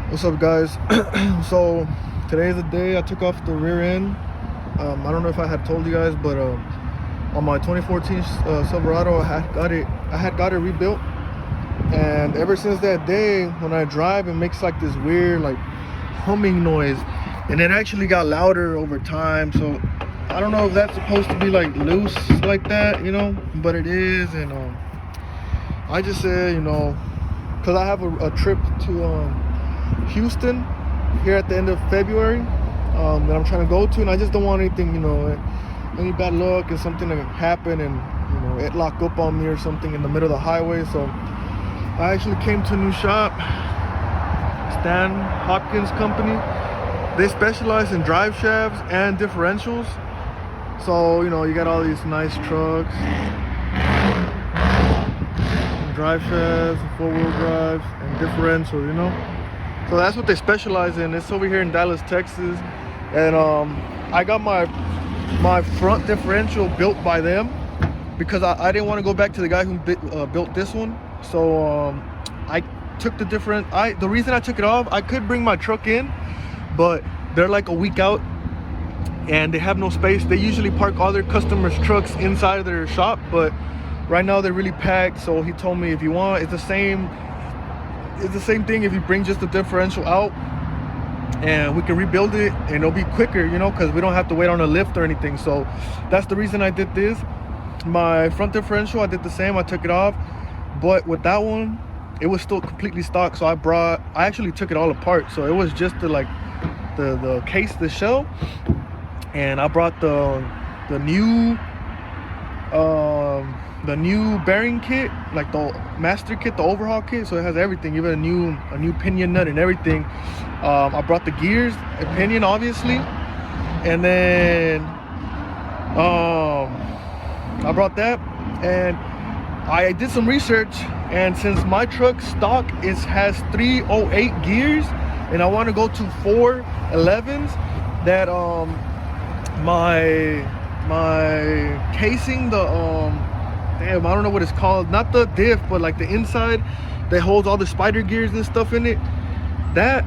What's up, guys? So today's the day I took off the rear end. I don't know if I had told you guys, but on my 2014 Silverado, I had got it rebuilt, and ever since that day, when I drive, it makes like this weird like humming noise, and it actually got louder over time. So I don't know if that's supposed to be like loose like that, but it is. And I just said, because I have a trip to Houston here at the end of February that I'm trying to go to, and I just don't want anything, any bad luck and something to happen and it lock up on me or something in the middle of the highway. So I actually came to a new shop, Stan Hopkins company. They specialize in drive shafts and differentials. So you got all these nice trucks, drive shafts, four-wheel drives, and differentials, So that's what they specialize in. It's over here in Dallas, Texas. And I got my front differential built by them because I didn't want to go back to the guy who built this one. So I took the reason I took it off, I could bring my truck in, but they're like a week out and they have no space. They usually park all their customers' trucks inside of their shop, but right now they're really packed. So he told me, if you want, it's the same thing if you bring just the differential out and we can rebuild it and it'll be quicker, because we don't have to wait on a lift or anything. So that's the reason I did this. My front differential, I did the same. I took it off, but with that one, it was still completely stock. So I actually took it all apart. So it was just the case, the shell, and I brought the new bearing kit, like the master kit, the overhaul kit. So it has everything, even a new pinion nut and everything. I brought the gears, a pinion obviously, and then I brought that, and I did some research, and since my truck stock has 308 gears and I want to go to 411s, that my casing, the damn, I don't know what it's called, not the diff, but like the inside that holds all the spider gears and stuff in it, that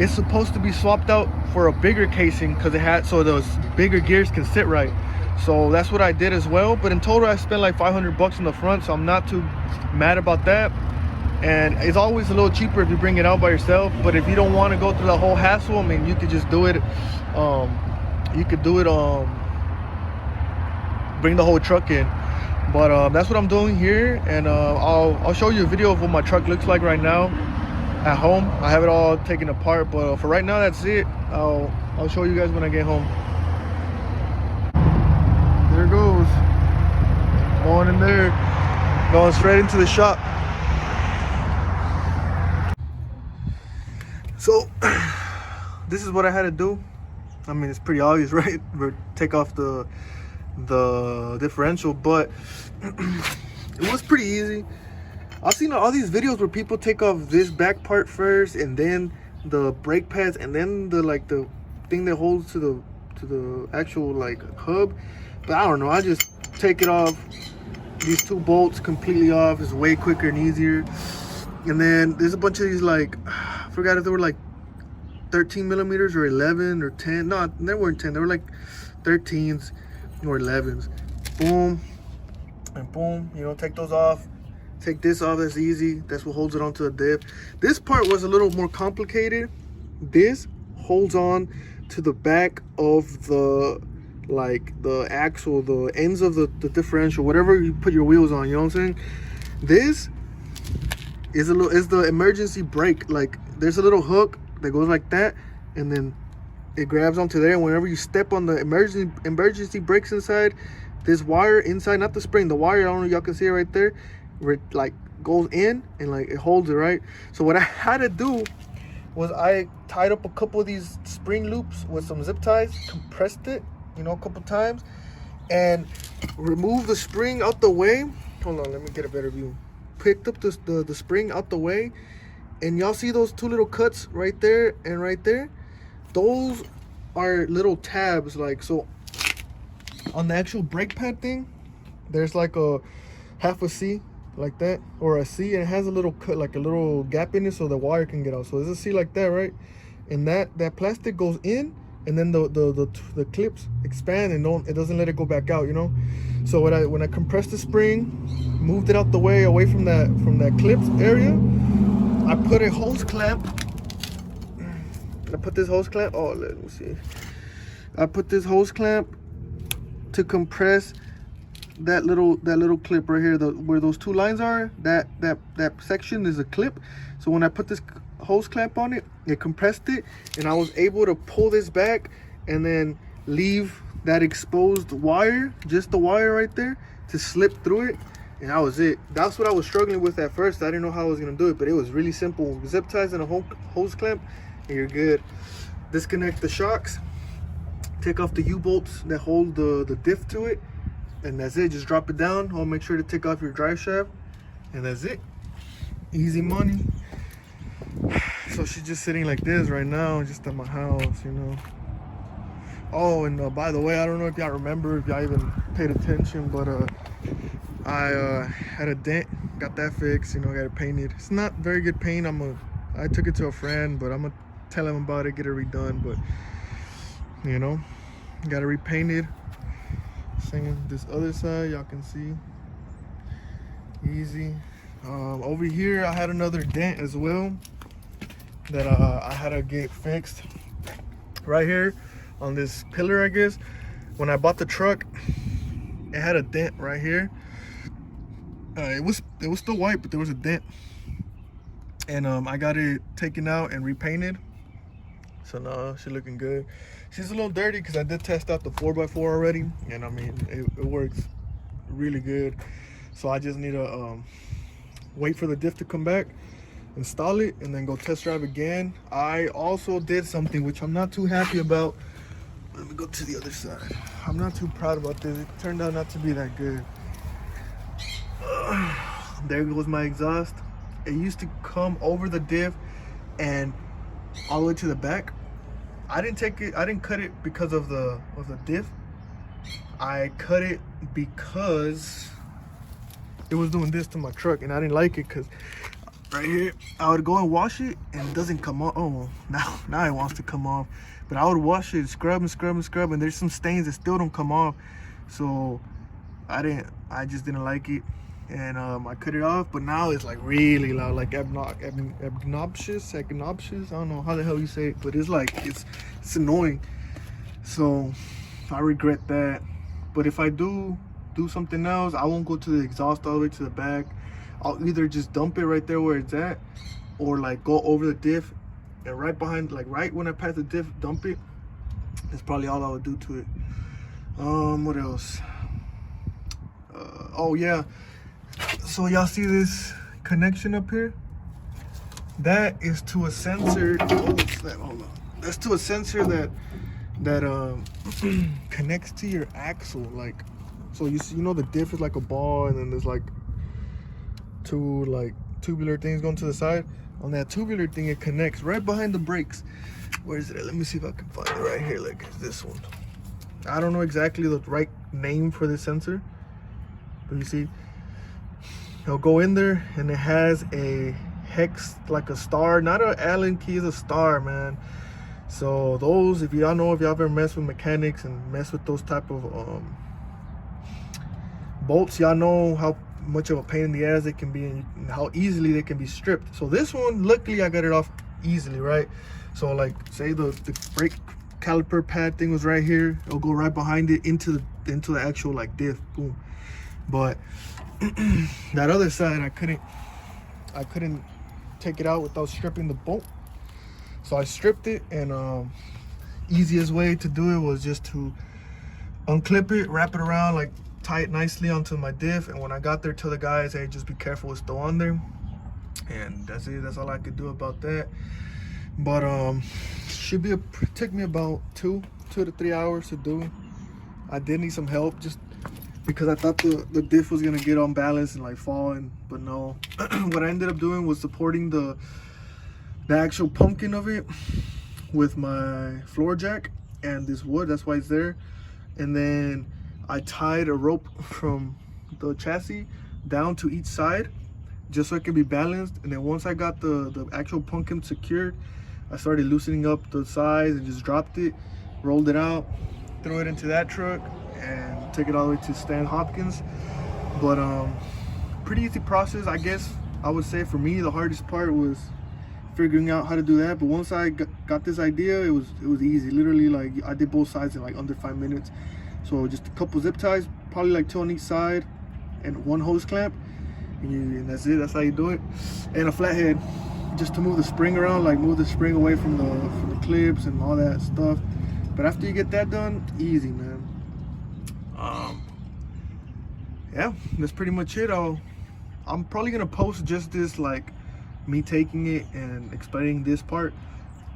is supposed to be swapped out for a bigger casing because so those bigger gears can sit right. So that's what I did as well. But in total, I spent like $500 in the front, so I'm not too mad about that. And it's always a little cheaper if you bring it out by yourself. But if you don't want to go through the whole hassle, I mean, you could just do it. Bring the whole truck in. But that's what I'm doing here, and I'll show you a video of what my truck looks like right now at home. I have it all taken apart, but for right now, that's it. I'll show you guys when I get home. There it goes, going in there, going straight into the shop. So this is what I had to do. I mean, it's pretty obvious, right? Take off the differential, but it was pretty easy. I've seen all these videos where people take off this back part first and then the brake pads and then the thing that holds to the actual like hub. But I don't know, I just take it off, these two bolts completely off. It's way quicker and easier. And then there's a bunch of these, like, I forgot if they were like 13 millimeters or 11 or 10. No, they weren't 10, they were like 13s or 11s. Boom and boom, take those off. Take this off, that's easy. That's what holds it onto the diff. This part was a little more complicated. This holds on to the back of the axle, the ends of the differential, whatever you put your wheels on, you know what I'm saying? This is the emergency brake. Like, there's a little hook that goes like that, and then it grabs onto there, and whenever you step on the emergency brakes inside, this wire inside, not the spring, the wire, I don't know if y'all can see it right there, where it like goes in and like it holds it, right? So what I had to do was I tied up a couple of these spring loops with some zip ties, compressed it, a couple times, and removed the spring out the way. Hold on, let me get a better view. Picked up the spring out the way, and y'all see those two little cuts right there and right there? Those are little tabs. Like, so on the actual brake pad thing, there's like a half a C like that, or a C, and it has a little cut, like a little gap in it, so the wire can get out. So it's a C like that, right? And that plastic goes in, and then the clips expand, and it doesn't let it go back out, you know. So when I compressed the spring, moved it out the way, away from that clips area, I put a hose clamp. I put this hose clamp. Oh, let me see. I put this hose clamp to compress that little clip right here, where those two lines are. That section is a clip. So when I put this hose clamp on it, it compressed it, and I was able to pull this back and then leave that exposed wire, just the wire right there, to slip through it, and that was it. That's what I was struggling with at first. I didn't know how I was gonna do it, but it was really simple. Zip ties and a hose clamp, and you're good. Disconnect the shocks, take off the U-bolts that hold the diff to it, and that's it. Just drop it down. I'll make sure to take off your drive shaft, and that's it. Easy money. So she's just sitting like this right now, just at my house, you know. Oh, and by the way, I don't know if y'all remember, if y'all even paid attention, but I had a dent, got that fixed, you know, got it painted. It's not very good paint. I took it to a friend, but I'm gonna tell him about it, get it redone. But you know, got it repainted. Same this other side, y'all can see. Easy. Over here, I had another dent as well that I had to get fixed. Right here on this pillar, I guess. When I bought the truck, it had a dent right here. It was still white, but there was a dent, and I got it taken out and repainted. So now she's looking good. She's a little dirty because I did test out the 4x4 already, and I mean it works really good. So I just need to wait for the diff to come back, install it, and then go test drive again. I also did something which I'm not too happy about. Let me go to the other side. I'm not too proud about this. It turned out not to be that good. There goes my exhaust. It used to come over the diff and all the way to the back. I didn't cut it because of the diff. I cut it because it was doing this to my truck, and I didn't like it because right here I would go and wash it and it doesn't come off. Oh, now it wants to come off. But I would wash it, scrub and scrub and scrub, and there's some stains that still don't come off. So I just didn't like it, and I cut it off. But now it's like really loud, like obnoxious. I don't know how the hell you say it, but it's like it's annoying. So I regret that. But if I do something else, I won't go to the exhaust all the way to the back. I'll either just dump it right there where it's at, or like go over the diff and right behind, like right when I pass the diff, dump it. That's probably all I would do to it. What else? Oh yeah, so y'all see this connection up here? That is to a sensor. Oh snap, hold on. That's to a sensor that connects to your axle. Like, so you know the diff is like a ball, and then there's like two like tubular things going to the side. On that tubular thing, it connects right behind the brakes. Where is it at? Let me see if I can find it right here. Like this one. I don't know exactly the right name for this sensor, but you see, it'll go in there, and it has a hex, like a star, not an Allen key, it's a star, man. So those, if y'all know, if y'all ever mess with mechanics and mess with those type of bolts, y'all know how much of a pain in the ass they can be, and how easily they can be stripped. So this one, luckily I got it off easily, right? So like, say the brake caliper pad thing was right here, it'll go right behind it into the actual like diff, boom. But that other side, I couldn't take it out without stripping the bolt. So I stripped it, and easiest way to do it was just to unclip it, wrap it around, like tie it nicely onto my diff. And when I got there, tell the guys, hey, just be careful, it's still on there. And that's it. That's all I could do about that. But took me about 2 to 3 hours to do. I did need some help, just because I thought the diff was gonna get unbalanced and like falling, but no. What I ended up doing was supporting the actual pumpkin of it with my floor jack and this wood. That's why it's there. And then I tied a rope from the chassis down to each side just so it can be balanced. And then once I got the actual pumpkin secured, I started loosening up the sides and just dropped it, rolled it out, threw it into that truck, and took it all the way to Stan Hopkins. But pretty easy process, I guess. I would say for me the hardest part was figuring out how to do that. But once I got this idea, it was easy. Literally, like, I did both sides in like under 5 minutes. So just a couple zip ties, probably like 2 on each side, and 1 hose clamp, and that's it. That's how you do it. And a flathead, just to move the spring around, like move the spring away from the clips and all that stuff. But after you get that done, easy, man. Yeah, that's pretty much it. I'm probably gonna post just this, like me taking it and explaining this part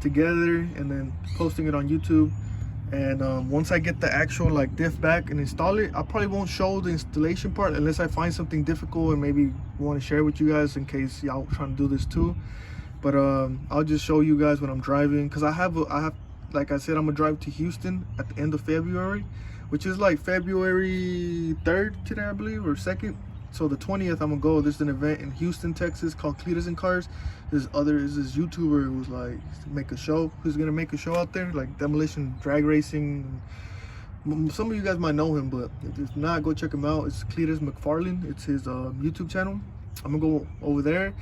together, and then posting it on YouTube. And once I get the actual like diff back and install it, I probably won't show the installation part unless I find something difficult and maybe want to share with you guys in case y'all trying to do this too. But I'll just show you guys when I'm driving, because I have like I said, I'm gonna drive to Houston at the end of February, which is like February 3rd today, I believe, or 2nd. So the 20th I'm gonna go. There's an event in Houston, Texas called Cletus and Cars. There's this YouTuber who's like who's gonna make a show out there, like demolition drag racing. Some of you guys might know him, but if not, go check him out. It's Cletus McFarlane. It's his YouTube channel. I'm gonna go over there.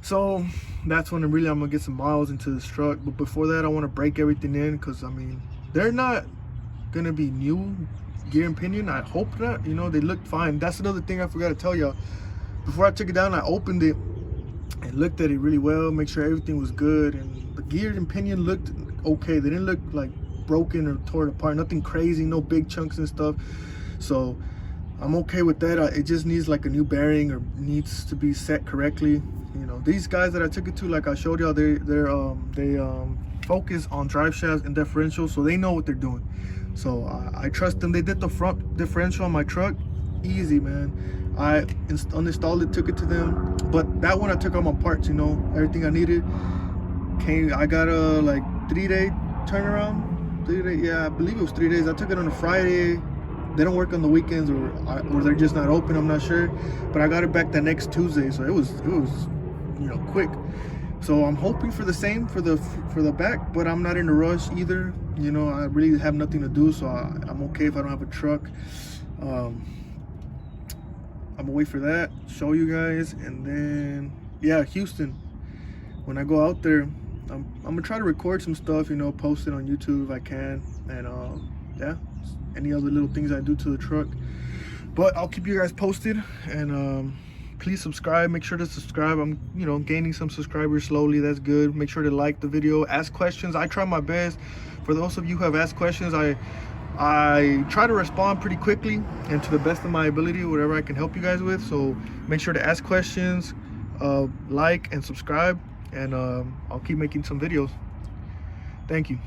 So that's when I'm gonna get some miles into this truck. But before that, I want to break everything in, because I mean, they're not gonna be new gear and pinion. I hope not. You know, they look fine. That's another thing I forgot to tell y'all. Before I took it down, I opened it and looked at it really well, make sure everything was good, and the gear and pinion looked okay. They didn't look like broken or torn apart, nothing crazy, no big chunks and stuff. So I'm okay with that. It just needs like a new bearing, or needs to be set correctly. You know, these guys that I took it to, like I showed y'all, they focus on drive shafts and differentials, so they know what they're doing. So I trust them. They did the front differential on my truck, easy, man. I uninstalled it, took it to them. But that one I took all my parts, you know, everything I needed. I got a like 3-day turnaround. 3 days, yeah, I believe it was 3 days. I took it on a Friday. They don't work on the weekends, or they're just not open, I'm not sure. But I got it back the next Tuesday, so it was you know, quick. So I'm hoping for the same for the back, but I'm not in a rush either. You know, I really have nothing to do, so I'm okay if I don't have a truck. I'm gonna wait for that, show you guys, and then yeah, Houston. When I go out there, I'm gonna try to record some stuff, you know, post it on YouTube if I can, and yeah, any other little things I do to the truck. But I'll keep you guys posted, and please subscribe. Make sure to subscribe. I'm, you know, gaining some subscribers slowly. That's good. Make sure to like the video, ask questions. I try my best. For those of you who have asked questions, I try to respond pretty quickly and to the best of my ability, whatever I can help you guys with. So make sure to ask questions, like and subscribe, and I'll keep making some videos. Thank you.